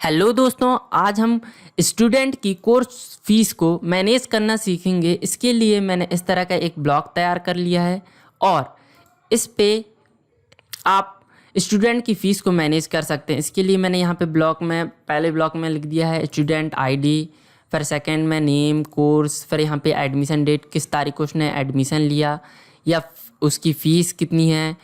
Hello दोस्तों, आज हम स्टूडेंट की कोर्स फीस को मैनेज करना सीखेंगे। इसके लिए मैंने इस तरह का एक ब्लॉग तैयार कर लिया है और इस पे आप स्टूडेंट की फ़ीस को मैनेज कर सकते हैं। इसके लिए मैंने यहाँ पे पहले ब्लॉक में लिख दिया है स्टूडेंट आईडी, फिर सेकंड में नेम, कोर्स, फिर यहाँ पे एडमिशन डेट, किस तारीख को उसने एडमिशन लिया या उसकी फ़ीस कितनी है।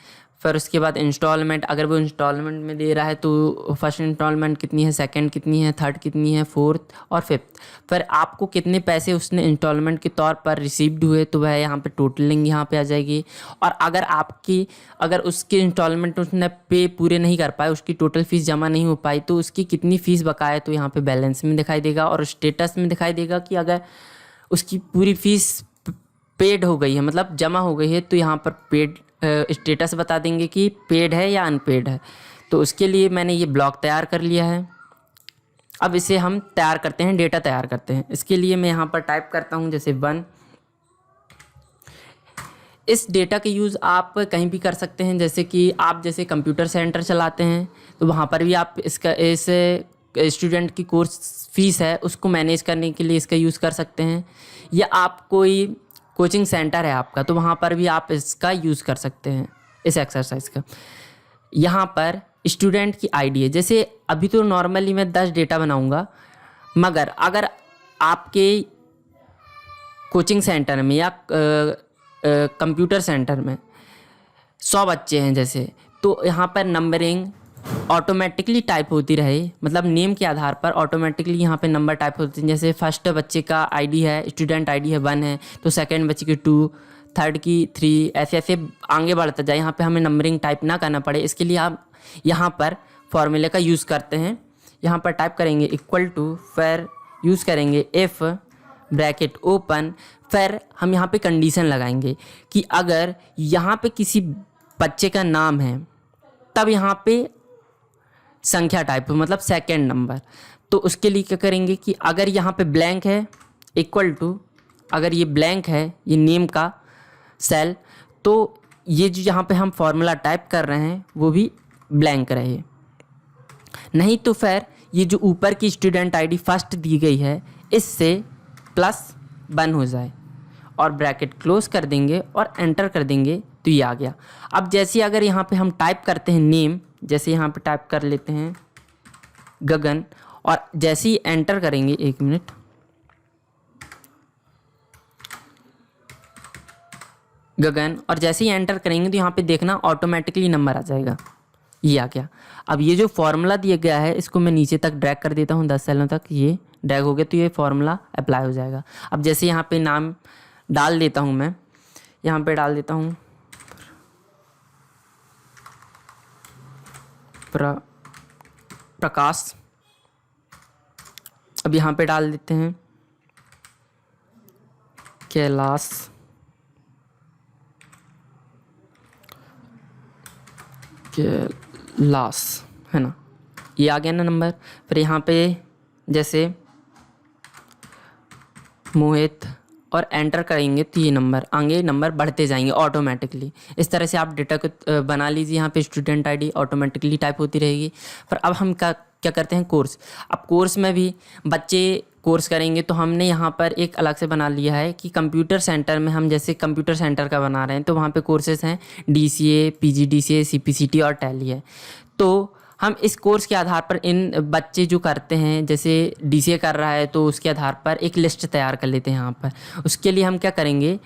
फिर उसके बाद इंस्टॉलमेंट, अगर वो इंस्टॉलमेंट में दे रहा है तो फर्स्ट इंस्टॉलमेंट कितनी है, सेकंड कितनी है, थर्ड कितनी है, फोर्थ और फिफ्थ। फिर आपको कितने पैसे उसने इंस्टॉलमेंट के तौर पर रिसीव्ड हुए तो वह यहाँ पे टोटलिंग यहाँ पे आ जाएगी। और अगर उसकी इंस्टॉलमेंट उसने पे पूरे नहीं कर पाए, उसकी टोटल फीस जमा नहीं हो पाई तो उसकी कितनी फ़ीस बकाया है तो यहाँ पे बैलेंस में दिखाई देगा और स्टेटस में दिखाई देगा कि अगर उसकी पूरी फीस पेड हो गई है, मतलब जमा हो गई है, तो यहाँ पर पेड स्टेटस बता देंगे कि पेड है या अनपेड है। तो उसके लिए मैंने ये ब्लॉक तैयार कर लिया है। अब इसे हम तैयार करते हैं, डेटा तैयार करते हैं। इसके लिए मैं यहाँ पर टाइप करता हूँ जैसे 1। इस डेटा के यूज़ आप कहीं भी कर सकते हैं, जैसे कि आप जैसे कंप्यूटर सेंटर चलाते हैं तो वहाँ पर भी आप इस स्टूडेंट की कोर्स फीस है उसको मैनेज करने के लिए इसका यूज़ कर सकते हैं। या आप कोई कोचिंग सेंटर है आपका तो वहाँ पर भी आप इसका यूज़ कर सकते हैं, इस एक्सरसाइज का। यहाँ पर स्टूडेंट की आईडी है, जैसे अभी तो नॉर्मली मैं 10 डेटा बनाऊँगा, मगर अगर आपके कोचिंग सेंटर में या कंप्यूटर सेंटर में 100 बच्चे हैं जैसे, तो यहाँ पर नंबरिंग ऑटोमेटिकली टाइप होती रहे, मतलब नेम के आधार पर ऑटोमेटिकली यहाँ पे नंबर टाइप होते हैं। जैसे फर्स्ट बच्चे का आईडी है, स्टूडेंट आईडी है 1 है, तो सेकंड बच्चे की 2, थर्ड की 3, ऐसे ऐसे आगे बढ़ता जाए। यहाँ पे हमें नंबरिंग टाइप ना करना पड़े, इसके लिए आप यहाँ पर फॉर्मूले का यूज़ करते हैं। यहाँ पर टाइप करेंगे इक्वल टू, फिर यूज़ करेंगे इफ़ ब्रैकेट ओपन, फिर हम यहाँ पे कंडीशन लगाएंगे कि अगर यहाँ पे किसी बच्चे का नाम है तब यहाँ पे संख्या टाइप हो, मतलब सेकंड नंबर। तो उसके लिए क्या करेंगे कि अगर यहाँ पे ब्लैंक है इक्वल टू, अगर ये ब्लैंक है ये नेम का सेल, तो ये जो यहाँ पे हम फॉर्मूला टाइप कर रहे हैं वो भी ब्लैंक रहे। नहीं तो फिर ये जो ऊपर की स्टूडेंट आईडी फर्स्ट दी गई है इससे +1 हो जाए और ब्रैकेट क्लोज कर देंगे और एंटर कर देंगे तो ये आ गया। अब जैसे अगर यहाँ पे हम टाइप करते हैं नेम, जैसे यहाँ पे टाइप कर लेते हैं गगन, और जैसे ही एंटर करेंगे, 1 मिनट, गगन, और जैसे ही एंटर करेंगे तो यहाँ पे देखना ऑटोमेटिकली नंबर आ जाएगा। ये आ गया। अब ये जो फॉर्मूला दिया गया है इसको मैं नीचे तक ड्रैग कर देता हूँ 10 सेलों तक, ये ड्रैग हो गया तो ये फॉर्मूला अप्लाई हो जाएगा। अब जैसे यहाँ पे नाम डाल देता हूँ, मैं यहाँ पे डाल देता हूँ प्रकाश। अब यहाँ पे डाल देते हैं कैलाश, है ना, ये आ गया ना नंबर। फिर यहाँ पे जैसे मोहित और एंटर करेंगे तो ये नंबर आगे, नंबर बढ़ते जाएंगे ऑटोमेटिकली। इस तरह से आप डेटा को बना लीजिए। यहाँ पे स्टूडेंट आईडी ऑटोमेटिकली टाइप होती रहेगी। पर अब हम क्या करते हैं, कोर्स। अब कोर्स में भी बच्चे कोर्स करेंगे तो हमने यहाँ पर एक अलग से बना लिया है कि कंप्यूटर सेंटर में, हम जैसे कंप्यूटर सेंटर का बना रहे हैं तो वहाँ पे कोर्सेज हैं DCA, PGDCA, CPCT और टैली है। तो हम इस कोर्स के आधार पर इन बच्चे जो करते हैं, जैसे DCA कर रहा है तो उसके आधार पर एक लिस्ट तैयार कर लेते हैं। यहाँ पर उसके लिए हम क्या करेंगे,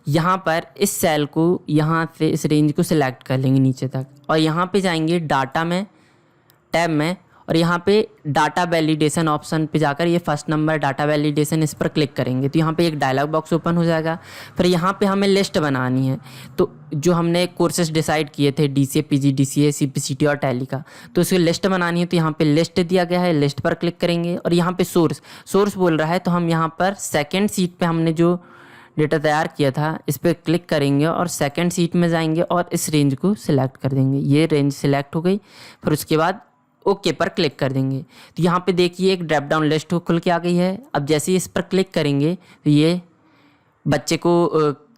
यहाँ पर इस सेल को, यहाँ से इस रेंज को सिलेक्ट कर लेंगे नीचे तक और यहाँ पे जाएंगे डाटा में, टैब में, और यहाँ पे डाटा वैलिडेशन ऑप्शन पे जाकर ये फर्स्ट नंबर डाटा वैलिडेशन, इस पर क्लिक करेंगे तो यहाँ पे एक डायलॉग बॉक्स ओपन हो जाएगा। फिर यहाँ पे हमें लिस्ट बनानी है, तो जो हमने कोर्सेज डिसाइड किए थे DCA, PGDCA, CPCT और टैली का, तो उसकी लिस्ट बनानी है। तो यहाँ पे लिस्ट दिया गया है, लिस्ट पर क्लिक करेंगे और यहाँ पे सोर्स बोल रहा है तो हम यहाँ पर सेकेंड सीट पर हमने जो डेटा तैयार किया था इस पर क्लिक करेंगे और सेकेंड सीट में जाएंगे और इस रेंज को सिलेक्ट कर देंगे। ये रेंज सिलेक्ट हो गई। फिर उसके बाद ओके पर क्लिक कर देंगे तो यहाँ पे देखिए एक ड्रॉप डाउन लिस्ट खुल के आ गई है। अब जैसे ही इस पर क्लिक करेंगे तो ये बच्चे को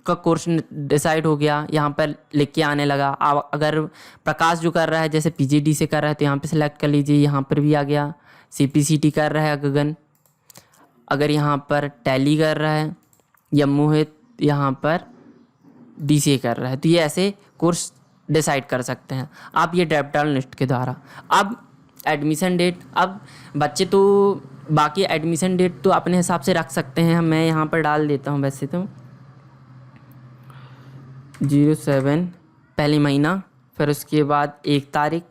का कोर्स डिसाइड हो गया, यहाँ पर लिख के आने लगा। अगर प्रकाश जो कर रहा है जैसे PGD से कर रहा है तो यहाँ पे सिलेक्ट कर लीजिए, यहाँ पर भी आ गया CPCT कर रहा है गगन, अगर यहाँ पर टैली कर रहा है, या मोहित यहाँ पर DCA कर रहा है। तो ये ऐसे कोर्स डिसाइड कर सकते हैं आप ये ड्रॉप डाउन लिस्ट के द्वारा। अब एडमिशन डेट, अब बच्चे तो बाकी एडमिशन डेट तो अपने हिसाब से रख सकते हैं, मैं यहाँ पर डाल देता हूँ वैसे तो 07 पहली महीना, फिर उसके बाद 1 तारीख,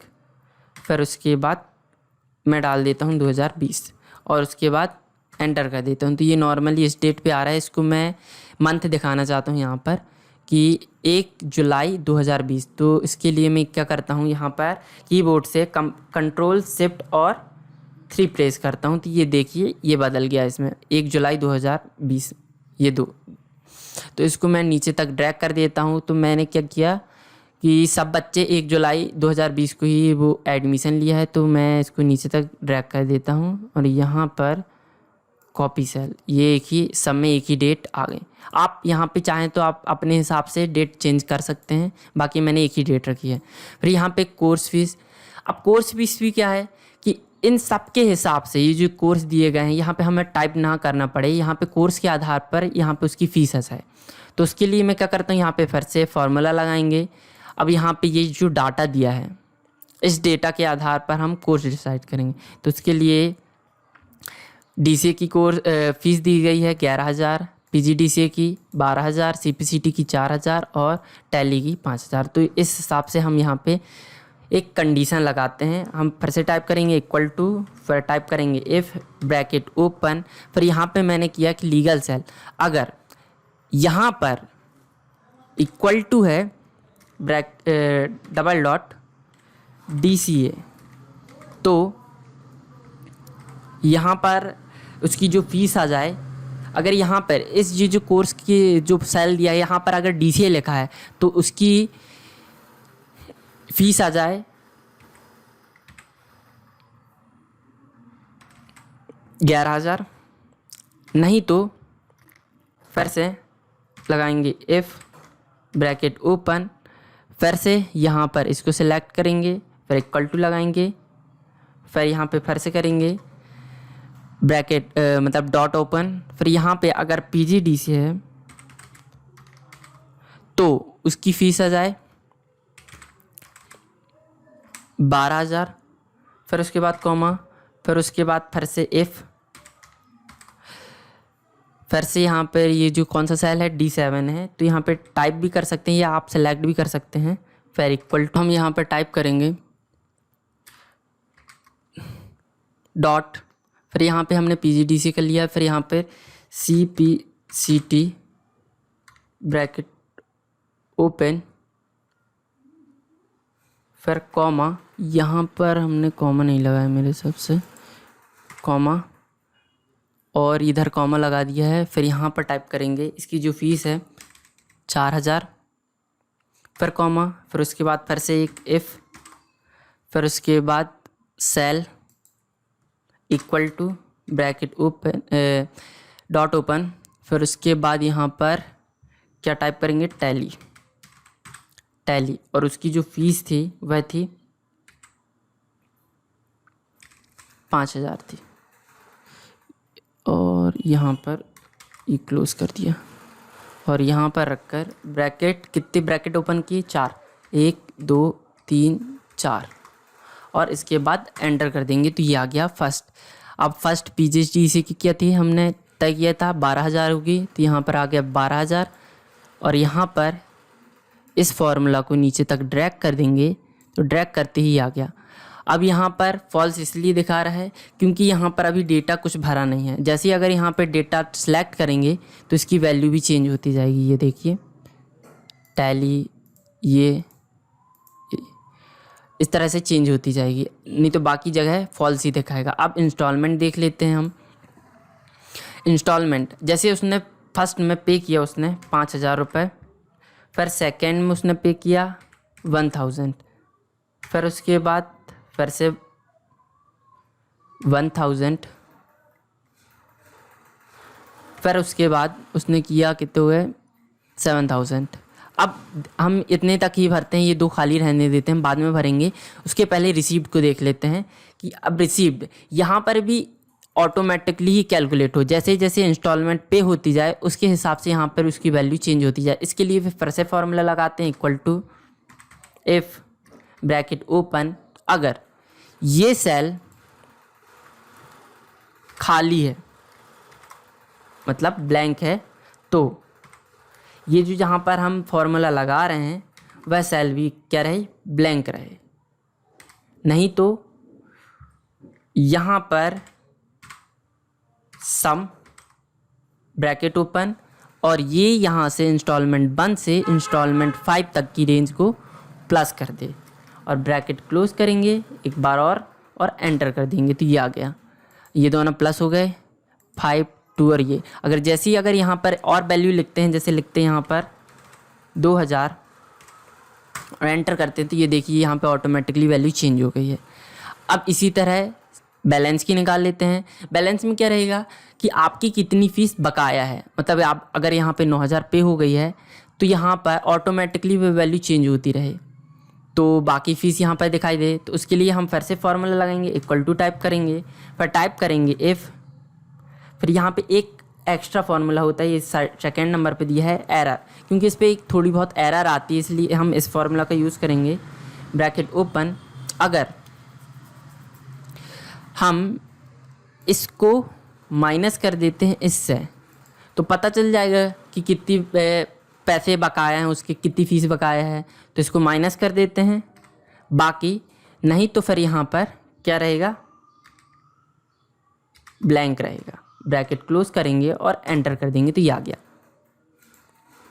फिर उसके बाद मैं डाल देता हूँ 2020 और उसके बाद एंटर कर देता हूँ। तो ये नॉर्मली इस डेट पे आ रहा है। इसको मैं मंथ दिखाना चाहता हूँ यहाँ पर कि 1 जुलाई 2020। तो इसके लिए मैं क्या करता हूँ, यहाँ पर कीबोर्ड से कंट्रोल शिफ्ट और 3 प्रेस करता हूँ। तो ये देखिए ये बदल गया इसमें 1 जुलाई 2020 ये 2। तो इसको मैं नीचे तक ड्रैग कर देता हूँ। तो मैंने क्या किया कि सब बच्चे 1 जुलाई 2020 को ही वो एडमिशन लिया है, तो मैं इसको नीचे तक ड्रैग कर देता हूँ और यहाँ पर कॉपी सेल, ये एक ही सब में एक ही डेट आ गई। आप यहाँ पे चाहें तो आप अपने हिसाब से डेट चेंज कर सकते हैं, बाकी मैंने एक ही डेट रखी है। फिर यहाँ पे कोर्स फीस, अब कोर्स फीस भी क्या है कि इन सब के हिसाब से ये जो कोर्स दिए गए हैं यहाँ पे हमें टाइप ना करना पड़े, यहाँ पे कोर्स के आधार पर यहाँ पे उसकी फ़ीस है। तो उसके लिए मैं क्या करता हूँ, यहाँ पे फिर से फार्मूला लगाएंगे। अब यहाँ पे ये जो डाटा दिया है इस डेटा के आधार पर हम कोर्स डिसाइड करेंगे। तो उसके लिए DCA की कोर्स फीस दी गई है 11,000, PGDCA की 12,000, CPCT की 4,000 और टैली की 5,000। तो इस हिसाब से हम यहाँ पे एक कंडीशन लगाते हैं। हम फिर से टाइप करेंगे इक्वल टू, फिर टाइप करेंगे इफ़ ब्रैकेट ओपन, फिर यहाँ पे मैंने किया कि लीगल सेल अगर यहाँ पर इक्वल टू है डबल डॉट DCA, तो यहाँ पर उसकी जो फीस आ जाए, अगर यहाँ पर इस ये जो कोर्स की जो सेल दिया है यहाँ पर अगर DCA लिखा है तो उसकी फीस आ जाए 11,000, नहीं तो फिर से लगाएंगे इफ़ ब्रैकेट ओपन, फिर से यहाँ पर इसको सिलेक्ट करेंगे, फिर इक्वल टू लगाएंगे, फिर यहाँ पे फिर से करेंगे ब्रैकेट मतलब डॉट ओपन, फिर यहाँ पे अगर PGDCA है तो उसकी फ़ीस आ जाए 12,000, फिर उसके बाद कॉमा, फिर उसके बाद फिर से इफ़, फिर से यहाँ पर ये जो कौन सा सेल है D7 है, तो यहाँ पे टाइप भी कर सकते हैं या आप सेलेक्ट भी कर सकते हैं। फिर इक्वल टू हम यहाँ पर टाइप करेंगे डॉट, फिर यहाँ पे हमने PGDCA कर लिया, फिर यहाँ पे CPCT ब्रैकेट ओपन, फिर कॉमा, यहाँ पर हमने कॉमा नहीं लगाया मेरे हिसाब से, कॉमा और इधर कॉमा लगा दिया है। फिर यहाँ पर टाइप करेंगे इसकी जो फीस है 4,000, फिर कॉमा, फिर उसके बाद फिर से एक इफ़, फिर उसके बाद cell equal to bracket open dot open, फिर उसके बाद यहाँ पर क्या टाइप करेंगे टैली, टैली और उसकी जो फीस थी वह थी 5,000 थी। और यहाँ पर ये क्लोज कर दिया और यहाँ पर रखकर ब्रैकेट, कितने ब्रैकेट ओपन किए 4, 1 2 3 4 और इसके बाद एंटर कर देंगे। तो ये आ गया फर्स्ट। अब फर्स्ट PGDCA की क्या थी, हमने तय किया था 12,000 होगी, तो यहाँ पर आ गया 12,000 और यहाँ पर इस फॉर्मूला को नीचे तक ड्रैग कर देंगे, तो ड्रैग करते ही आ गया। अब यहाँ पर फॉल्स इसलिए दिखा रहा है क्योंकि यहाँ पर अभी डेटा कुछ भरा नहीं है। जैसे ही अगर यहाँ पर डेटा सेलेक्ट करेंगे तो इसकी वैल्यू भी चेंज होती जाएगी। ये देखिए टैली ये इस तरह से चेंज होती जाएगी, नहीं तो बाकी जगह फॉल्स ही दिखाएगा। अब इंस्टॉलमेंट देख लेते हैं हम। इंस्टॉलमेंट जैसे उसने फर्स्ट में पे किया उसने 5,000 रुपये, फिर सेकेंड में उसने पे किया 1,000, फिर उसके बाद फिर से 1,000, फिर उसके बाद उसने किया कितने हुए 7,000। अब हम इतने तक ही भरते हैं, ये 2 खाली रहने देते हैं, बाद में भरेंगे। उसके पहले रिसीव्ड को देख लेते हैं कि अब रिसीव्ड यहाँ पर भी ऑटोमेटिकली ही कैलकुलेट हो, जैसे जैसे इंस्टॉलमेंट पे होती जाए उसके हिसाब से यहाँ पर उसकी वैल्यू चेंज होती जाए। इसके लिए फिर से फॉर्मूला लगाते हैं, equal to if bracket open, अगर ये सेल खाली है मतलब ब्लैंक है, तो ये जो जहाँ पर हम फॉर्मूला लगा रहे हैं वह सेल भी क्या रहे, ब्लैंक रहे। नहीं तो यहाँ पर सम ब्रैकेट ओपन और ये यहाँ से इंस्टॉलमेंट 1 से इंस्टॉलमेंट 5 तक की रेंज को प्लस कर दे और ब्रैकेट क्लोज करेंगे एक बार और एंटर कर देंगे, तो ये आ गया। ये दोनों प्लस हो गए 5, 2 और ये अगर जैसे ही अगर यहाँ पर और वैल्यू लिखते हैं, जैसे लिखते हैं यहाँ पर 2000 और एंटर करते हैं, तो ये देखिए यहाँ पे ऑटोमेटिकली वैल्यू चेंज हो गई है। अब इसी तरह बैलेंस की निकाल लेते हैं। बैलेंस में क्या रहेगा कि आपकी कितनी फ़ीस बकाया है, मतलब आप अगर यहाँ पे 9000 पे हो गई है तो यहाँ पर ऑटोमेटिकली वो वैल्यू चेंज होती रहे, तो बाकी फ़ीस यहाँ पर दिखाई दे। तो उसके लिए हम फिर से फॉर्मूला लगाएंगे, इक्वल टू टाइप करेंगे, फिर टाइप करेंगे इफ़, फिर यहाँ पे एक एक्स्ट्रा फार्मूला होता है, ये सेकेंड नंबर पे दिया है एरर, क्योंकि इस पर एक थोड़ी बहुत एरर आती है, इसलिए हम इस फार्मूला का यूज़ करेंगे। ब्रैकेट ओपन, अगर हम इसको माइनस कर देते हैं इससे, तो पता चल जाएगा कि कितनी पैसे बकाया हैं, उसकी कितनी फ़ीस बकाया है, तो इसको माइनस कर देते हैं। बाकी नहीं तो फिर यहाँ पर क्या रहेगा, ब्लैंक रहेगा। ब्रैकेट क्लोज करेंगे और एंटर कर देंगे, तो ये आ गया।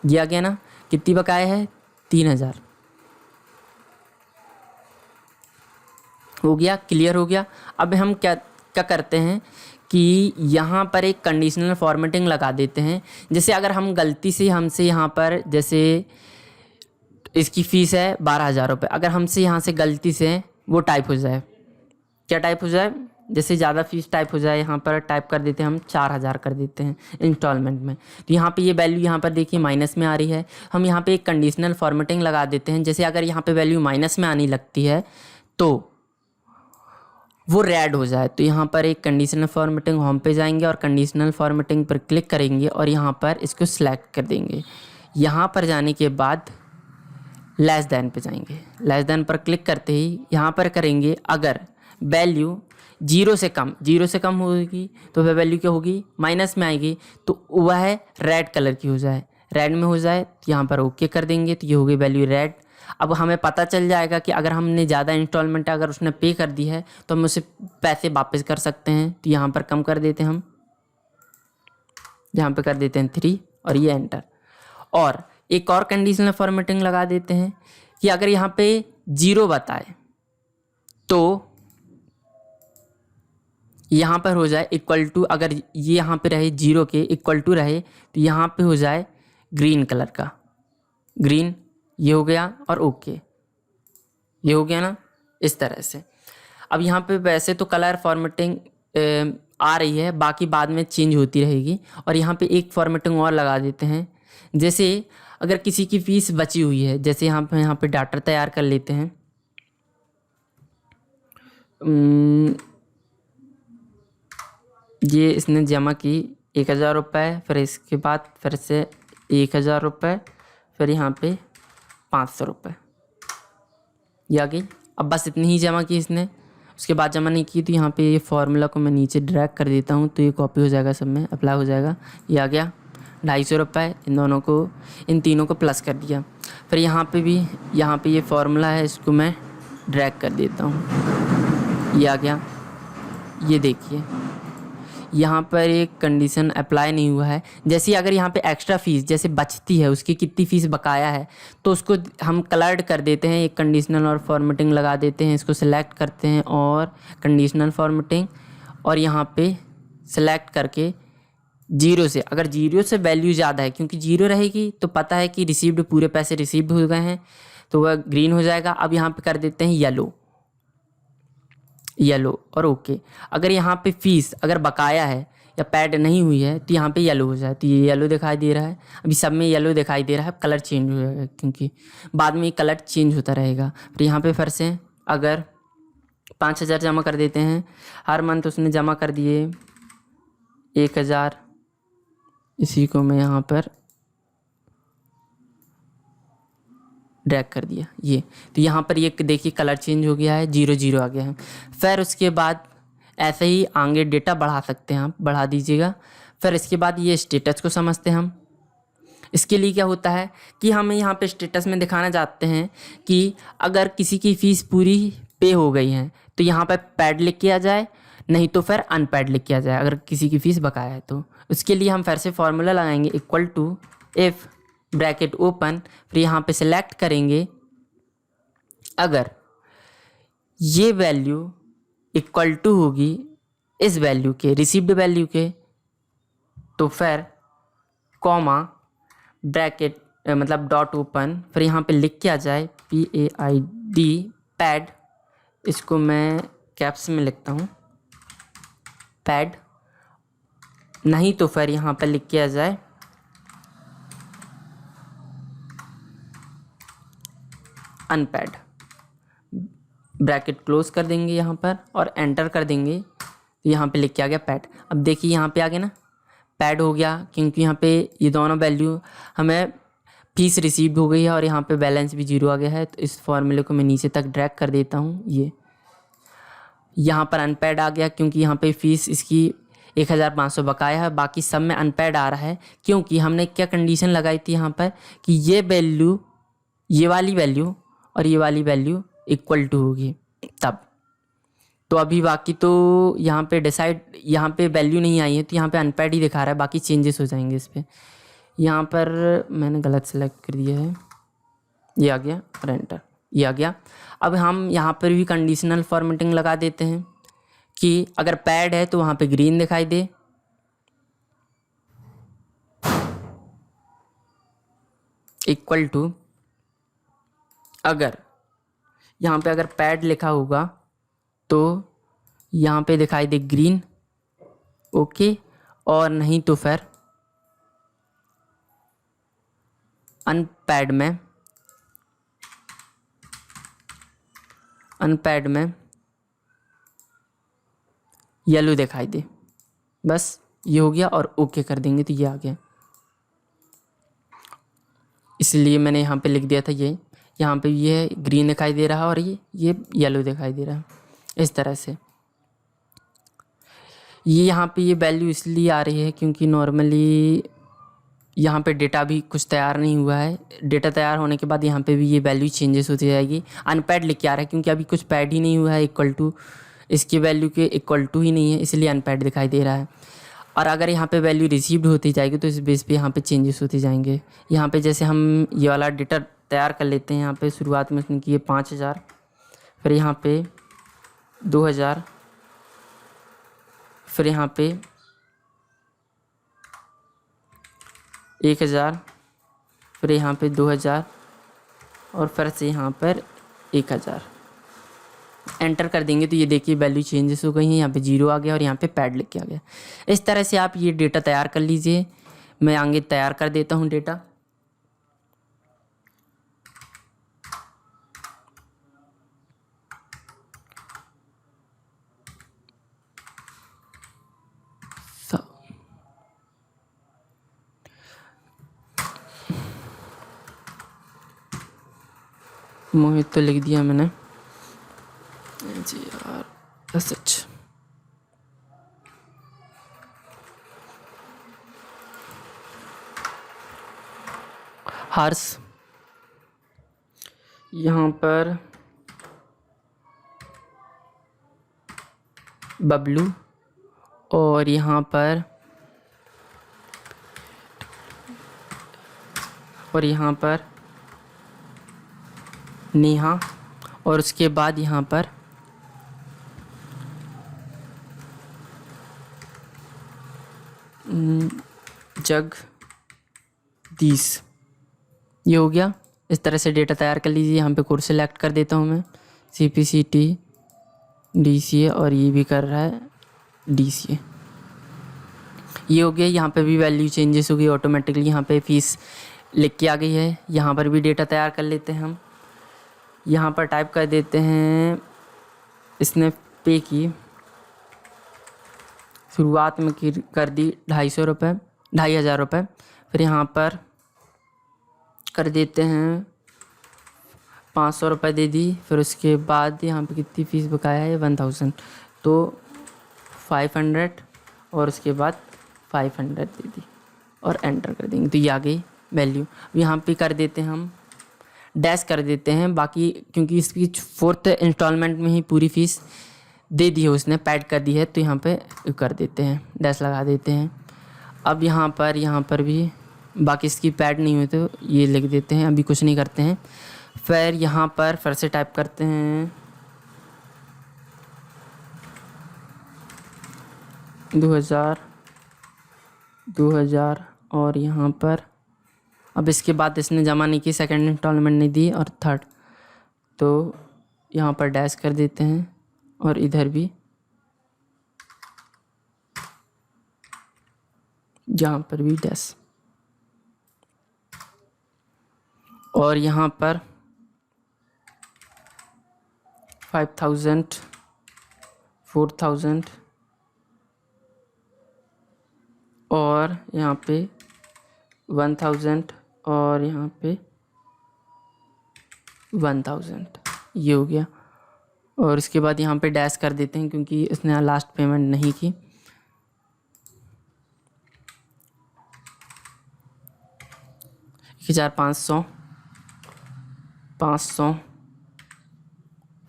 ये आ गया ना, कितनी बकाया है, 3000 हो गया, क्लियर हो गया। अब हम क्या क्या करते हैं कि यहाँ पर एक कंडीशनल फॉर्मेटिंग लगा देते हैं। जैसे अगर हम गलती से हमसे यहाँ पर जैसे इसकी फ़ीस है 12000 रुपये, अगर हमसे यहाँ से गलती से वो टाइप हो जाए, क्या टाइप हो जाए, जैसे ज़्यादा फ़ीस टाइप हो जाए, यहाँ पर टाइप कर देते हैं हम 4000 कर देते हैं इंस्टॉलमेंट में, तो यहाँ पे ये वैल्यू यहाँ पर देखिए माइनस में आ रही है। हम यहाँ पे एक कंडीशनल फॉर्मेटिंग लगा देते हैं, जैसे अगर यहाँ पे वैल्यू माइनस में आने लगती है तो वो रेड हो जाए, तो यहाँ पर एक कंडीशनल फॉर्मेटिंग होम पे जाएंगे और कंडीशनल फॉर्मेटिंग पर क्लिक करेंगे और यहाँ पर इसको सिलेक्ट कर देंगे। यहाँ पर जाने के बाद लेस दैन पे जाएंगे, लेस दैन पर क्लिक करते ही यहाँ पर करेंगे, अगर वैल्यू 0 से कम होगी तो वह वैल्यू क्या होगी, माइनस में आएगी, तो वह रेड कलर की हो जाए, रेड में हो जाए तो यहाँ पर ओके कर देंगे, तो ये हो गई वैल्यू रेड। अब हमें पता चल जाएगा कि अगर हमने ज़्यादा इंस्टॉलमेंट अगर उसने पे कर दी है तो हम उसे पैसे वापस कर सकते हैं, तो यहाँ पर कम कर देते हैं, हम यहाँ पे कर देते हैं 3 और ये एंटर। और एक और कंडीशनल फॉर्मेटिंग लगा देते हैं कि अगर यहाँ पे 0 बताए तो यहाँ पर हो जाए इक्वल टू, अगर ये यहाँ पे रहे 0 के इक्वल टू रहे तो यहाँ पे हो जाए ग्रीन कलर का, ग्रीन, ये हो गया और ओके, ये हो गया ना, इस तरह से। अब यहाँ पे वैसे तो कलर फॉर्मेटिंग आ रही है, बाकी बाद में चेंज होती रहेगी। और यहाँ पे एक फॉर्मेटिंग और लगा देते हैं, जैसे अगर किसी की फ़ीस बची हुई है, जैसे यहाँ पे डाटा तैयार कर लेते हैं, ये इसने जमा की 1000 रुपये, फिर इसके बाद फिर से 1000 रुपये, फिर यहाँ पे 500 रुपये, ये आ गई। अब बस इतनी ही जमा की इसने, उसके बाद जमा नहीं की, तो यहाँ पे ये फार्मूला को मैं नीचे ड्रैग कर देता हूँ, तो ये कॉपी हो जाएगा, सब में अप्लाई हो जाएगा। ये आ गया 250 रुपये, इन तीनों को प्लस कर दिया। फिर यहाँ पे भी यहाँ पे ये फार्मूला है, इसको मैं ड्रैग कर देता हूँ, ये आ गया। ये देखिए यहाँ पर एक कंडीशन अप्लाई नहीं हुआ है, जैसे अगर यहाँ पे एक्स्ट्रा फ़ीस जैसे बचती है, उसकी कितनी फ़ीस बकाया है, तो उसको हम कलर्ड कर देते हैं, एक कंडीशनल और फॉर्मेटिंग लगा देते हैं, इसको सिलेक्ट करते हैं और कंडीशनल फॉर्मेटिंग, और यहाँ पे सिलेक्ट करके 0 से, अगर 0 से वैल्यू ज़्यादा है, क्योंकि 0 रहेगी तो पता है कि रिसीव्ड, पूरे पैसे रिसीव्ड हो गए हैं, तो वह ग्रीन हो जाएगा। अब यहाँ पे कर देते हैं येलो, येलो और ओके। अगर यहाँ पे फीस अगर बकाया है या पैड नहीं हुई है तो यहाँ पे येलो हो जाए, तो ये येलो दिखाई दे रहा है। अभी सब में येलो दिखाई दे रहा है, कलर चेंज हो जाएगा क्योंकि बाद में कलर चेंज होता रहेगा। फिर यहाँ पे फिर से अगर 5,000 जमा कर देते हैं, हर मंथ उसने जमा कर दिए 1,000, इसी को मैं यहाँ पर ड्रैग कर दिया ये, तो यहाँ पर ये देखिए कलर चेंज हो गया है, 0 आ गया है। फिर उसके बाद ऐसे ही आगे डेटा बढ़ा सकते हैं, आप बढ़ा दीजिएगा। फिर इसके बाद ये स्टेटस को समझते हैं हम। इसके लिए क्या होता है कि हमें यहाँ पे स्टेटस में दिखाना चाहते हैं कि अगर किसी की फ़ीस पूरी पे हो गई है तो यहाँ पर पैड लिख के आ जाए, नहीं तो फिर अनपैड लिख के आ जाए अगर किसी की फ़ीस बकाया है तो। उसके लिए हम फिर से फॉर्मूला लगाएंगे, equal to if bracket open, फिर यहाँ पे सिलेक्ट करेंगे अगर ये वैल्यू इक्वल टू होगी इस वैल्यू के, रिसीव्ड वैल्यू के, तो फिर कॉमा ब्रैकेट मतलब डॉट ओपन, फिर यहाँ पे लिख के आ जाए PAID पैड, इसको मैं कैप्स में लिखता हूँ पैड, नहीं तो फिर यहाँ पे लिख के आ जाए अनपैड, ब्रैकेट क्लोज कर देंगे यहाँ पर और एंटर कर देंगे, तो यहाँ पे लिख के आ गया पैड। अब देखिए यहाँ पे आ गया ना, पैड हो गया क्योंकि यहाँ पे ये दोनों वैल्यू हमें फीस रिसीव्ड हो गई है और यहाँ पे बैलेंस भी 0 आ गया है। तो इस फॉर्मूले को मैं नीचे तक ड्रैग कर देता हूँ, ये यहाँ पर अनपैड आ गया क्योंकि यहाँ पे फीस इसकी 1,500 बकाया है, बाकी सब में अनपैड आ रहा है क्योंकि हमने क्या कंडीशन लगाई थी यहाँ पर कि ये वैल्यू, ये वाली वैल्यू और ये वाली वैल्यू इक्वल टू होगी तब। तो अभी बाकी तो यहाँ पे डिसाइड, यहाँ पे वैल्यू नहीं आई है तो यहाँ पे अनपैड ही दिखा रहा है, बाकी चेंजेस हो जाएंगे इस पर। यहाँ पर मैंने गलत सेलेक्ट कर दिया है, ये आ गया और एंटर, ये आ गया। अब हम यहाँ पर भी कंडीशनल फॉर्मेटिंग लगा देते हैं कि अगर पैड है तो वहाँ पे ग्रीन दिखाई दे, इक्वल टू अगर यहाँ पे अगर पैड लिखा होगा तो यहाँ पे दिखाई दे ग्रीन, ओके, और नहीं तो फिर अनपैड में येलो दिखाई दे। बस ये हो गया और ओके कर देंगे तो ये आ गया। इसलिए मैंने यहाँ पे लिख दिया था ये, यहाँ पे ये ग्रीन दिखाई दे रहा है और ये येलो दिखाई दे रहा है, इस तरह से। ये यहाँ पे ये वैल्यू इसलिए आ रही है क्योंकि नॉर्मली यहाँ पे डेटा भी कुछ तैयार नहीं हुआ है। डेटा तैयार होने के बाद यहाँ पे भी ये वैल्यू चेंजेस होती जाएगी। अनपैड लिख के आ रहा है क्योंकि अभी कुछ पैड ही नहीं हुआ है, इक्वल टू इसकी वैल्यू के इक्वल टू ही नहीं है, इसलिए अनपैड दिखाई दे रहा है। और अगर यहाँ पे वैल्यू रिसीव्ड होती जाएगी तो इस बेस पे यहाँ पे चेंजेस होते जाएंगे। यहाँ पे जैसे हम ये वाला डेटा तैयार कर लेते हैं, यहाँ पे शुरुआत में उसने किए 5,000, फिर यहाँ पे 2,000, फिर यहाँ पे 1,000, फिर यहाँ पे 2,000 और फिर से यहाँ पर 1,000 एंटर कर देंगे तो ये देखिए वैल्यू चेंजेस हो गई हैं। यहाँ पे 0 आ गया और यहाँ पे पैड लिख के आ गया। इस तरह से आप ये डेटा तैयार कर लीजिए। मैं आगे तैयार कर देता हूँ डेटा। मोहित तो लिख दिया मैंने जी यार, सच हर्ष, यहाँ पर बबलू और यहाँ पर नेहा और उसके बाद यहाँ पर जगदीश। ये हो गया। इस तरह से डेटा तैयार कर लीजिए। यहाँ पे कोर्स सेलेक्ट कर देता हूँ मैं, CPCT DCA और ये भी कर रहा है DCA। ये हो गया। यहाँ पे भी वैल्यू चेंजेस हो गई ऑटोमेटिकली, यहाँ पे फीस लिख के आ गई है। यहाँ पर भी डेटा तैयार कर लेते हैं हम। यहाँ पर टाइप कर देते हैं, इसने पे की शुरुआत में कर दी 250 रुपये, 2500 रुपये। फिर यहाँ पर कर देते हैं 500 रुपये दे दी। फिर उसके बाद यहाँ पे कितनी फ़ीस बकाया है 1000, तो 500 और उसके बाद 500 दे दी और एंटर कर देंगे, तो ये आ गई वैल्यू। यहाँ पे कर देते हैं हम डैश कर देते हैं बाकी, क्योंकि इसकी 4th इंस्टॉलमेंट में ही पूरी फ़ीस दे दी है उसने, पैड कर दी है, तो यहाँ पे कर देते हैं डैश लगा देते हैं। अब यहाँ पर भी बाकी इसकी पैड नहीं हुई तो ये लिख देते हैं, अभी कुछ नहीं करते हैं। फिर यहाँ पर फिर से टाइप करते हैं 2000 और यहाँ पर अब इसके बाद इसने जमा नहीं की, सेकंड इंस्टॉलमेंट नहीं दी और थर्ड, तो यहाँ पर डैश कर देते हैं और इधर भी यहाँ पर भी डैश। और यहाँ पर 5000, 4000 और यहाँ पे 1000 और यहाँ पे 1000, ये हो गया। और इसके बाद यहाँ पे डैश कर देते हैं क्योंकि इसने लास्ट पेमेंट नहीं की। हजार 500,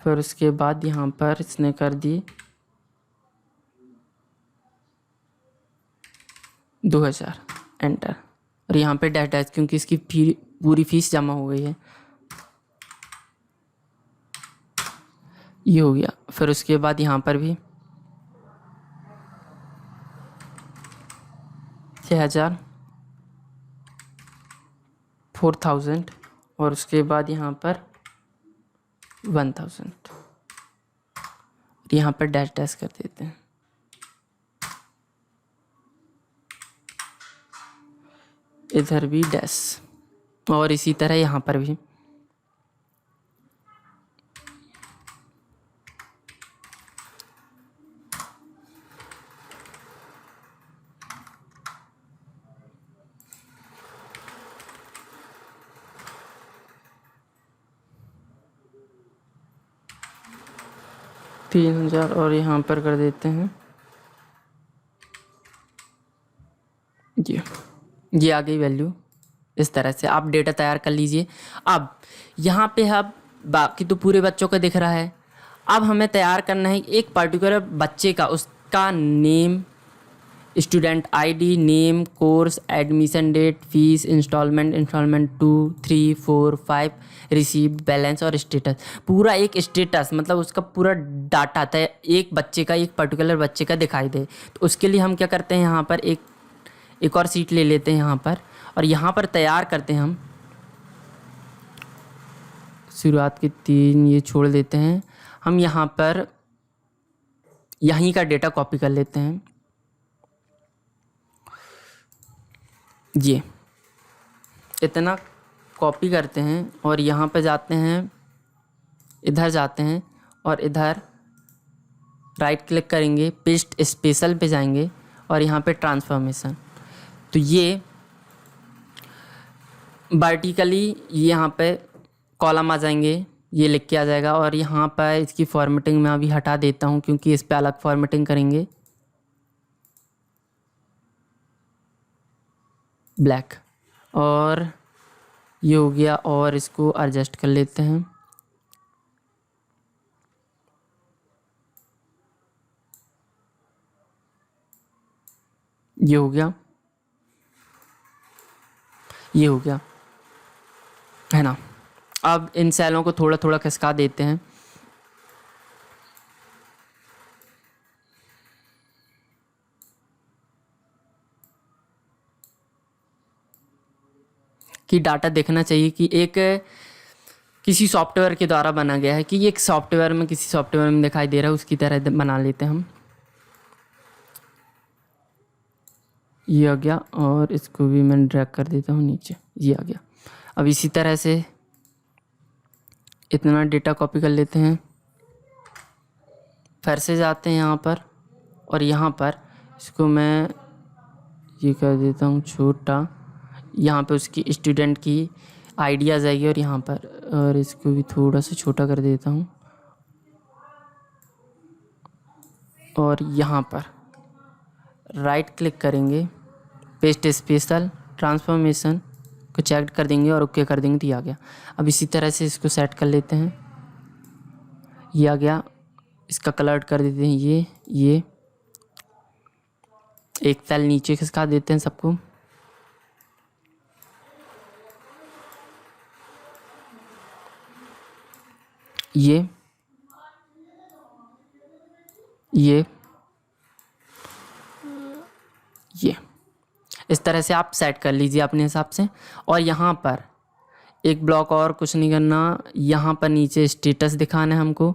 फिर उसके बाद यहाँ पर इसने कर दी 2000 एंटर, और यहाँ पे डैश डैश क्योंकि इसकी पूरी फीस जमा हो गई है, ये हो गया। फिर उसके बाद यहाँ पर भी 6000, 4000 और उसके बाद यहाँ पर 1000, यहाँ पर डैश डैश कर देते हैं। इधर भी डैश और इसी तरह यहाँ पर भी। तीन 3000 और यहाँ पर कर देते हैं ये आ गई वैल्यू। इस तरह से आप डेटा तैयार कर लीजिए। अब यहाँ पे अब बाकी तो पूरे बच्चों का दिख रहा है, अब हमें तैयार करना है एक पर्टिकुलर बच्चे का, उसका name, student ID, name, course, admission date, fees, installment 2, 3, 4, 5, received, balance और स्टेटस। पूरा एक स्टेटस मतलब उसका पूरा डाटा आता है एक बच्चे का, एक पर्टिकुलर बच्चे का दिखाई दे। तो उसके लिए हम क्या करते हैं, यहाँ पर एक और सीट ले लेते हैं यहाँ पर, और यहाँ पर तैयार करते हैं हम शुरुआत के 3 ये छोड़ देते हैं। हम यहाँ पर यहीं का डेटा कॉपी कर लेते हैं, ये इतना कॉपी करते हैं और यहाँ पे जाते हैं, इधर जाते हैं और इधर राइट क्लिक करेंगे, पेस्ट स्पेशल पे जाएंगे और यहाँ पे ट्रांसफॉर्मेशन, तो ये वर्टिकली यहाँ पे कॉलम आ जाएंगे, ये लिख के आ जाएगा। और यहाँ पर इसकी फॉर्मेटिंग मैं अभी हटा देता हूँ क्योंकि इस पे अलग फॉर्मेटिंग करेंगे, ब्लैक, और ये हो गया। और इसको एडजस्ट कर लेते हैं, ये हो गया, ये हो गया, है ना। अब इन सेलों को थोड़ा थोड़ा खिसका देते हैं, कि डाटा देखना चाहिए कि एक किसी सॉफ्टवेयर के द्वारा बना गया है कि ये एक सॉफ्टवेयर में किसी सॉफ्टवेयर में दिखाई दे रहा है, उसकी तरह बना लेते हैं हम। ये आ गया और इसको भी मैं ड्रैग कर देता हूँ नीचे, ये आ गया। अब इसी तरह से इतना डेटा कॉपी कर लेते हैं, फिर से जाते हैं यहाँ पर और यहाँ पर इसको मैं ये कर देता हूँ छोटा। यहाँ पे उसकी स्टूडेंट की आईडी आ जाएगी और यहाँ पर, और इसको भी थोड़ा सा छोटा कर देता हूँ और यहाँ पर राइट क्लिक करेंगे, पेस्ट स्पेशल ट्रांसफॉर्मेशन को चेक कर देंगे और ओके कर देंगे तो ये आ गया। अब इसी तरह से इसको सेट कर लेते हैं, ये आ गया। इसका कलर कर देते हैं ये एक सेल नीचे खिसका देते हैं सबको। ये इस तरह से आप सेट कर लीजिए अपने हिसाब से। और यहाँ पर एक ब्लॉक और कुछ नहीं करना, यहाँ पर नीचे स्टेटस दिखाना है हमको,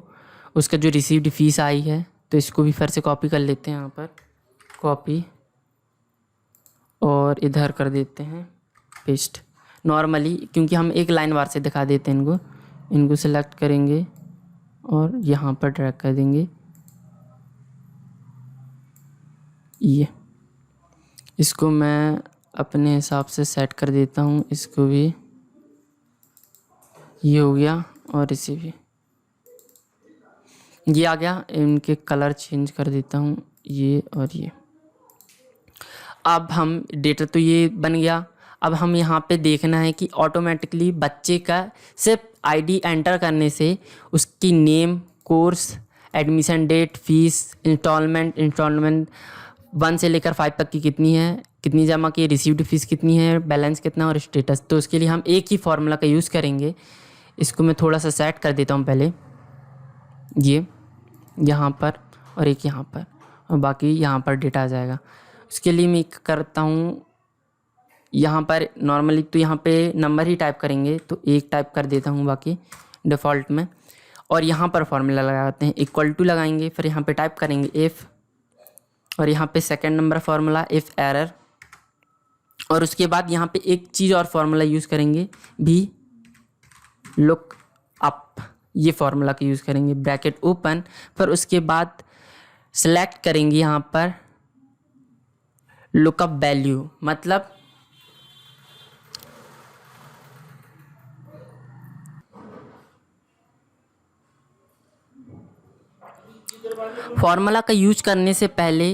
उसका जो रिसीव्ड फीस आई है। तो इसको भी फिर से कॉपी कर लेते हैं, यहाँ पर कॉपी और इधर कर देते हैं पेस्ट नॉर्मली, क्योंकि हम एक लाइन वार से दिखा देते हैं इनको सेलेक्ट करेंगे और यहाँ पर ड्रैग कर देंगे। ये इसको मैं अपने हिसाब से सेट कर देता हूँ, इसको भी ये हो गया और इसे भी ये आ गया। इनके कलर चेंज कर देता हूँ, ये और ये। अब हम डेटा तो ये बन गया। अब हम यहाँ पे देखना है कि ऑटोमेटिकली बच्चे का सिर्फ आईडी एंटर करने से उसकी name, course, admission date, fees, installment 1 से लेकर 5 तक की कितनी है, कितनी जमा की, रिसीव्ड फीस कितनी है, बैलेंस कितना और स्टेटस। तो उसके लिए हम एक ही फार्मूला का यूज़ करेंगे। इसको मैं थोड़ा सा सेट कर देता हूँ पहले, ये यहाँ पर और एक यहाँ पर, और बाकी यहाँ पर डेटा आ जाएगा। उसके लिए मैं करता हूँ, यहाँ पर नॉर्मली तो यहाँ पे नंबर ही टाइप करेंगे, तो 1 टाइप कर देता हूँ बाकी डिफ़ॉल्ट में। और यहाँ पर फार्मूला लगाते हैं, इक्वल टू लगाएंगे, फिर यहाँ पे टाइप करेंगे इफ़, और यहाँ पे second number formula if error, और उसके बाद यहाँ पे एक चीज़ और फार्मूला यूज़ करेंगे भी लुक अप, ये फार्मूला का यूज़ करेंगे, ब्रैकेट ओपन। फिर उसके बाद सेलेक्ट करेंगे यहाँ पर लुकअप वैल्यू, मतलब फार्मूला का यूज करने से पहले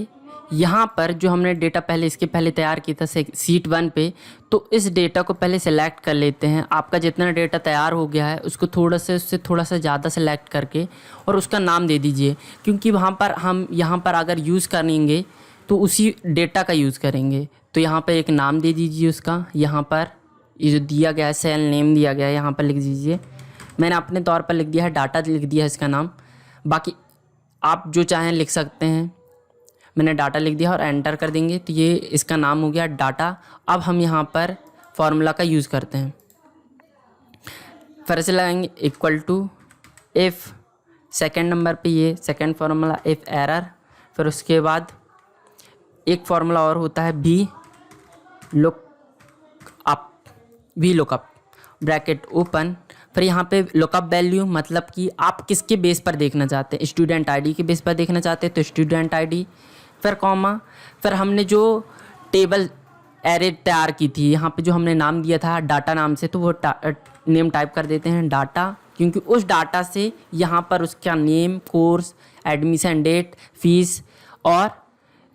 यहाँ पर जो हमने डेटा पहले इसके पहले तैयार किया था शीट 1 पे, तो इस डेटा को पहले सेलेक्ट कर लेते हैं। आपका जितना डेटा तैयार हो गया है उसको उससे थोड़ा सा ज़्यादा सेलेक्ट करके और उसका नाम दे दीजिए, क्योंकि वहाँ पर हम यहाँ पर अगर यूज़ करेंगे तो उसी डेटा का यूज़ करेंगे। तो यहाँ पर एक नाम दे दीजिए उसका, यहाँ पर ये जो दिया गया है सेल नेम दिया गया है यहाँ पर लिख दीजिए। मैंने अपने तौर पर लिख दिया है डाटा, लिख दिया है इसका नाम, बाकी आप जो चाहें लिख सकते हैं। मैंने डाटा लिख दिया और एंटर कर देंगे तो ये इसका नाम हो गया डाटा। अब हम यहाँ पर फार्मूला का यूज़ करते हैं, फिर से लगाएंगे equal to if, second number पे ये सेकंड फार्मूला इफ़ एरर। फिर उसके बाद एक फार्मूला और होता है भी लुकअप, ब्रैकेट ओपन। फिर यहाँ पे लुकअप वैल्यू, मतलब कि आप किसके बेस पर देखना चाहते हैं, स्टूडेंट आईडी के बेस पर देखना चाहते हैं तो स्टूडेंट आईडी, फिर कॉमा। फिर हमने जो टेबल एरे तैयार की थी यहाँ पे जो हमने नाम दिया था डाटा नाम से, तो वो नेम टाइप कर देते हैं डाटा, क्योंकि उस डाटा से यहाँ पर उसका name, course, admission date, fees और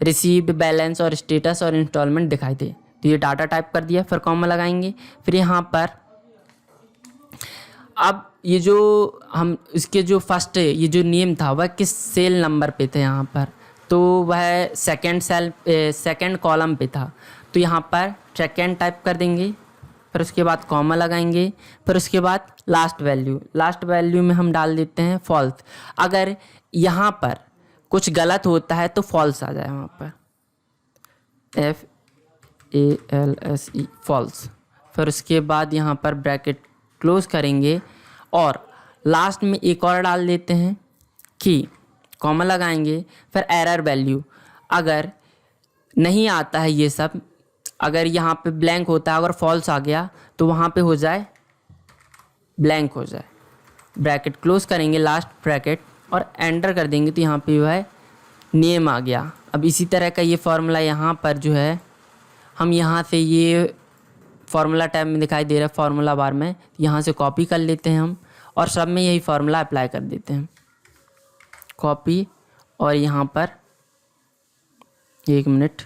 रिसीव्ड बैलेंस और स्टेटस और इंस्टॉलमेंट दिखाई दे। तो ये डाटा टाइप कर दिया, फिर कॉमा लगाएंगे। फिर यहाँ पर अब ये जो हम इसके जो फर्स्ट ये जो नेम था वह किस सेल नंबर पे थे यहाँ पर, तो वह सेकंड कॉलम पे था, तो यहाँ पर सेकंड टाइप कर देंगे। फिर उसके बाद कॉमा लगाएंगे। फिर उसके बाद लास्ट वैल्यू में हम डाल देते हैं फॉल्स। अगर यहाँ पर कुछ गलत होता है तो फॉल्स आ जाए, वहाँ पर FALSE फॉल्स। फिर उसके बाद यहाँ पर ब्रैकेट क्लोज करेंगे और लास्ट में एक और डाल देते हैं कि कॉमा लगाएंगे, फिर एरर वैल्यू अगर नहीं आता है ये सब, अगर यहाँ पे ब्लैंक होता है, अगर फॉल्स आ गया तो वहाँ पे हो जाए ब्लैंक हो जाए, ब्रैकेट क्लोज करेंगे लास्ट ब्रैकेट और एंटर कर देंगे तो यहाँ पे जो है नेम आ गया। अब इसी तरह का ये फार्मूला यहाँ पर जो है हम यहाँ से ये फार्मूला टैब में दिखाई दे रहा है फार्मूला बार में, यहाँ से कॉपी कर लेते हैं हम और सब में यही फार्मूला अप्लाई कर देते हैं, कॉपी और यहाँ पर 1 मिनट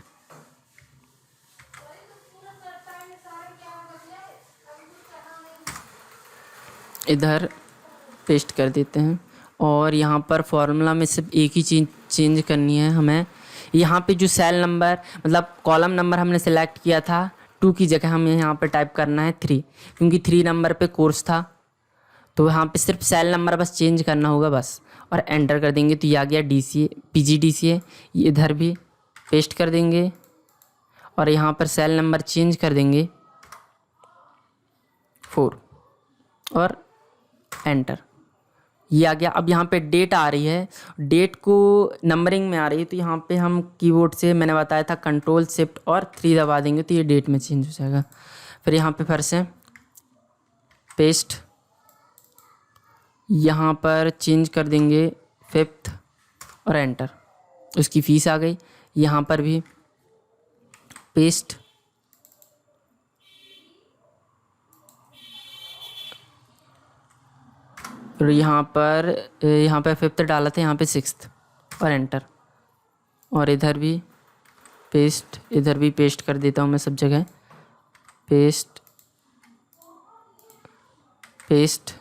इधर पेस्ट कर देते हैं और यहाँ पर फार्मूला में सिर्फ एक ही चीज़ चेंज करनी है हमें। यहाँ पे जो सेल नंबर मतलब कॉलम नंबर हमने सेलेक्ट किया था 2 की जगह हमें यहाँ पे टाइप करना है 3, क्योंकि 3 नंबर पे कोर्स था, तो यहाँ पे सिर्फ सेल नंबर बस चेंज करना होगा बस, और एंटर कर देंगे तो ये आ गया DCA PGDCA। ये इधर भी पेस्ट कर देंगे और यहाँ पर सेल नंबर चेंज कर देंगे 4 और एंटर, ये आ गया। अब यहाँ पे डेट आ रही है, डेट को नंबरिंग में आ रही है, तो यहाँ पे हम कीबोर्ड से मैंने बताया था कंट्रोल शिफ्ट और 3 दबा देंगे तो ये डेट में चेंज हो जाएगा। फिर यहाँ पे फिर से पेस्ट, यहाँ पर चेंज कर देंगे 5th और एंटर, उसकी फ़ीस आ गई। यहाँ पर भी पेस्ट, और यहाँ पर 5th डाला था, यहाँ पे 6th और एंटर, और इधर भी पेस्ट, इधर भी पेस्ट कर देता हूँ मैं सब जगह, पेस्ट पेस्ट,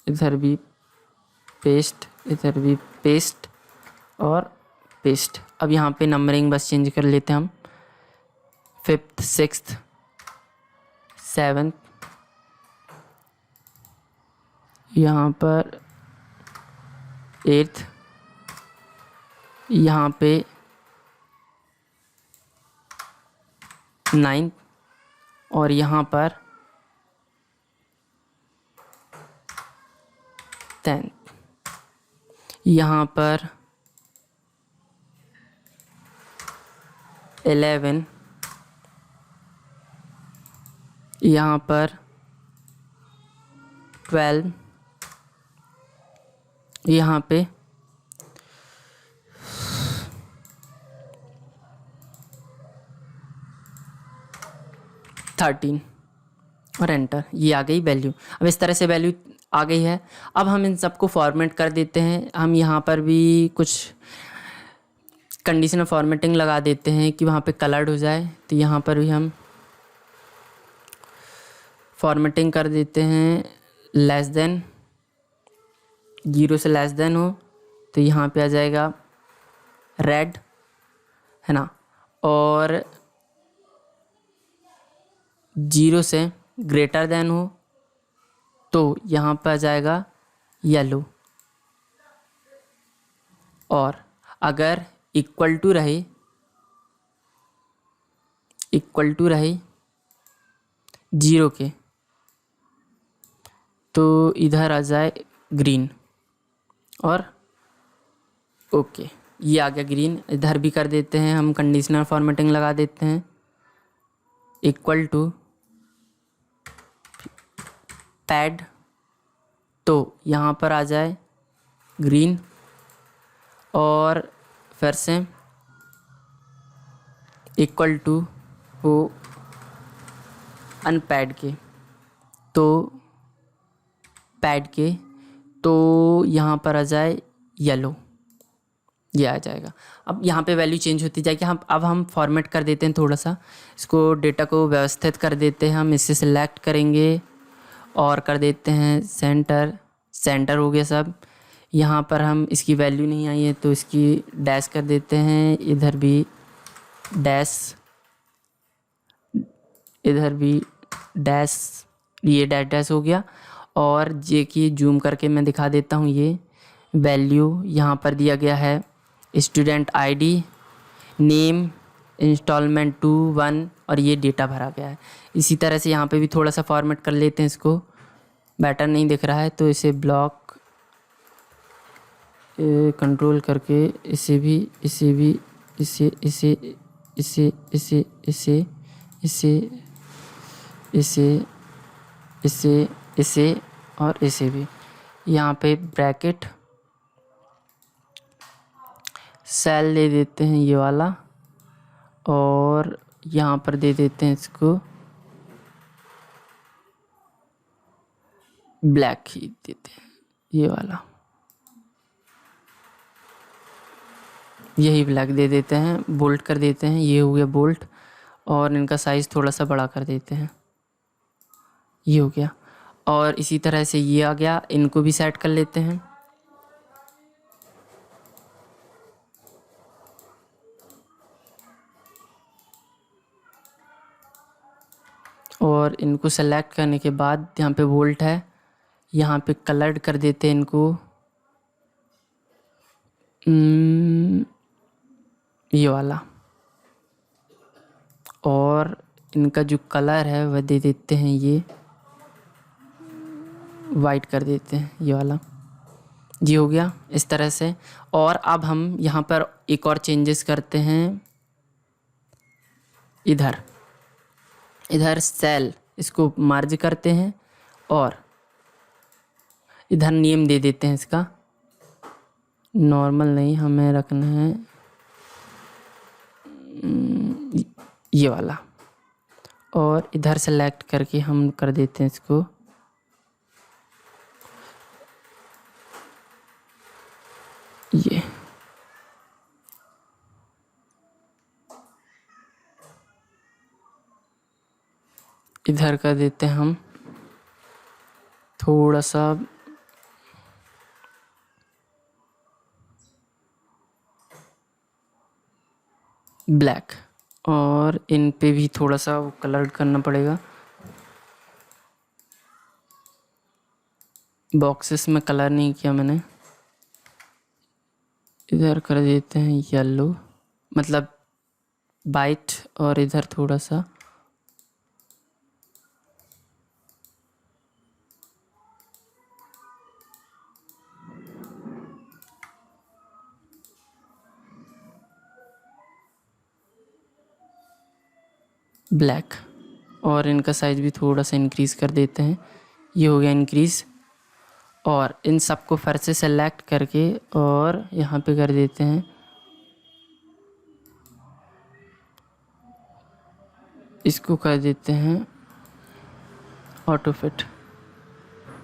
इधर भी पेस्ट, इधर भी पेस्ट और पेस्ट। अब यहाँ पे नंबरिंग बस चेंज कर लेते हैं हम, 5th 6th 7th, यहाँ पर 8th, यहाँ पे 9th और यहाँ पर 10th, यहाँ पर 11, यहाँ पर 12, यहाँ पे 13 और एंटर, ये आ गई वैल्यू। अब इस तरह से वैल्यू आ गई है। अब हम इन सबको फॉर्मेट कर देते हैं। हम यहाँ पर भी कुछ कंडीशनल फॉर्मेटिंग लगा देते हैं कि वहाँ पे कलर्ड हो जाए, तो यहाँ पर भी हम फॉर्मेटिंग कर देते हैं लेस देन, 0 से लेस देन हो तो यहाँ पे आ जाएगा रेड, है ना, और 0 से ग्रेटर देन हो तो यहाँ पर आ जाएगा येलो, और अगर इक्वल टू रहे 0 के तो इधर आ जाए ग्रीन, और ओके ये आ गया ग्रीन। इधर भी कर देते हैं हम कंडीशनल फॉर्मेटिंग लगा देते हैं, इक्वल टू पैड, तो यहाँ पर आ जाए ग्रीन, और फिर से इक्वल टू हो अनपैड के, तो पैड के, तो यहाँ पर आ जाए येलो, ये आ जाएगा। अब यहाँ पे वैल्यू चेंज होती जाएगी। हम फॉर्मेट कर देते हैं थोड़ा सा, इसको डेटा को व्यवस्थित कर देते हैं। हम इससे सिलेक्ट करेंगे और कर देते हैं सेंटर हो गया सब। यहाँ पर हम इसकी वैल्यू नहीं आई है तो इसकी डैश कर देते हैं, इधर भी डैश, इधर भी डैश, ये डैश हो गया। और ये कि जूम करके मैं दिखा देता हूँ, ये वैल्यू यहाँ पर दिया गया है स्टूडेंट आईडी, नेम, इंस्टॉलमेंट 2 1 और ये डेटा भरा गया है। इसी तरह से यहाँ पे भी थोड़ा सा फॉर्मेट कर लेते हैं इसको, बेटर नहीं दिख रहा है तो इसे ब्लॉक कंट्रोल करके इसे भी इसे इसे इसे इसे इसे इसे इसे इसे इसे इसे और इसे भी यहाँ पे ब्रैकेट सेल दे देते हैं ये वाला, और यहाँ पर दे देते हैं इसको ब्लैक ही देते हैं, ये वाला यही ब्लैक दे देते हैं, बोल्ट कर देते हैं, ये हो गया बोल्ट। और इनका साइज़ थोड़ा सा बड़ा कर देते हैं, ये हो गया। और इसी तरह से ये आ गया, इनको भी सेट कर लेते हैं। और इनको सेलेक्ट करने के बाद यहाँ पे बोल्ट है, यहाँ पे कलर्ड कर देते हैं इनको ये वाला, और इनका जो कलर है वह दे देते हैं ये वाइट कर देते हैं, ये वाला। ये हो गया इस तरह से। और अब हम यहाँ पर एक और चेंजेस करते हैं, इधर सेल इसको मर्ज करते हैं और इधर नेम दे देते हैं इसका, नॉर्मल नहीं हमें रखना है ये वाला। और इधर सेलेक्ट करके हम कर देते हैं इसको ये, इधर कर देते हैं हम थोड़ा सा ब्लैक, और इन पे भी थोड़ा सा वो कलर करना पड़ेगा। बॉक्सेस में कलर नहीं किया मैंने, इधर कर देते हैं येलो, मतलब वाइट, और इधर थोड़ा सा ब्लैक, और इनका साइज़ भी थोड़ा सा इंक्रीज़ कर देते हैं, ये हो गया इंक्रीज़। और इन सबको फिर से सेलेक्ट करके और यहाँ पे कर देते हैं इसको कर देते हैं ऑटो फिट,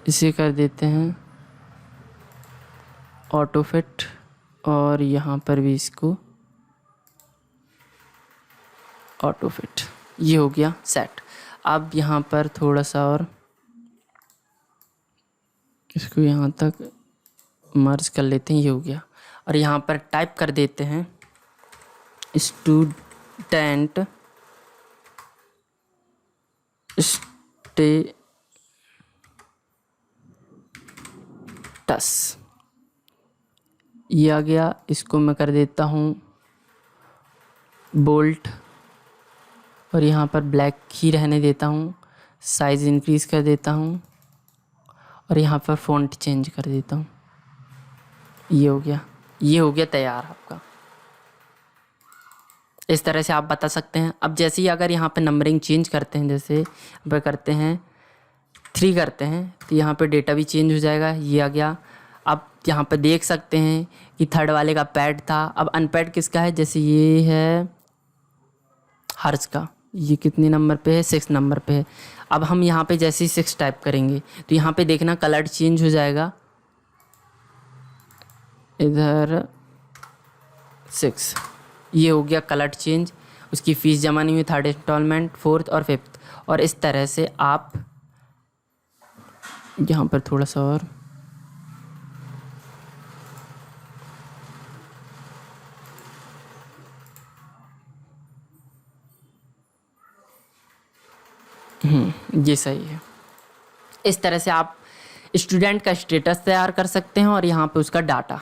इसे कर देते हैं ऑटो फिट, और यहाँ पर भी इसको ऑटो फिट, ये हो गया सेट। अब यहाँ पर थोड़ा सा और इसको यहाँ तक मर्ज कर लेते हैं, ये हो गया। और यहाँ पर टाइप कर देते हैं स्टूडेंट स्टेटस, ये आ गया। इसको मैं कर देता हूँ बोल्ट, और यहाँ पर ब्लैक ही रहने देता हूँ, साइज़ इंक्रीज़ कर देता हूँ, और यहाँ पर फ़ॉन्ट चेंज कर देता हूँ, ये हो गया। ये हो गया तैयार आपका। इस तरह से आप बता सकते हैं। अब जैसे ही अगर यहाँ पे नंबरिंग चेंज करते हैं, जैसे वह करते हैं 3 करते हैं, तो यहाँ पे डेटा भी चेंज हो जाएगा, ये आ गया। अब यहाँ पे देख सकते हैं कि थर्ड वाले का पैड था, अब अनपैड किसका है, जैसे ये है हर्ष का, ये कितने नंबर पे है, 6 नंबर पे है। अब हम यहाँ पे जैसे ही 6 टाइप करेंगे तो यहाँ पे देखना कलर चेंज हो जाएगा, इधर 6, ये हो गया कलर चेंज। उसकी फ़ीस जमा नहीं हुई, 3rd इंस्टॉलमेंट, 4th और 5th। और इस तरह से आप यहाँ पर थोड़ा सा और ये सही है। इस तरह से आप स्टूडेंट का स्टेटस तैयार कर सकते हैं और यहाँ पे उसका डाटा।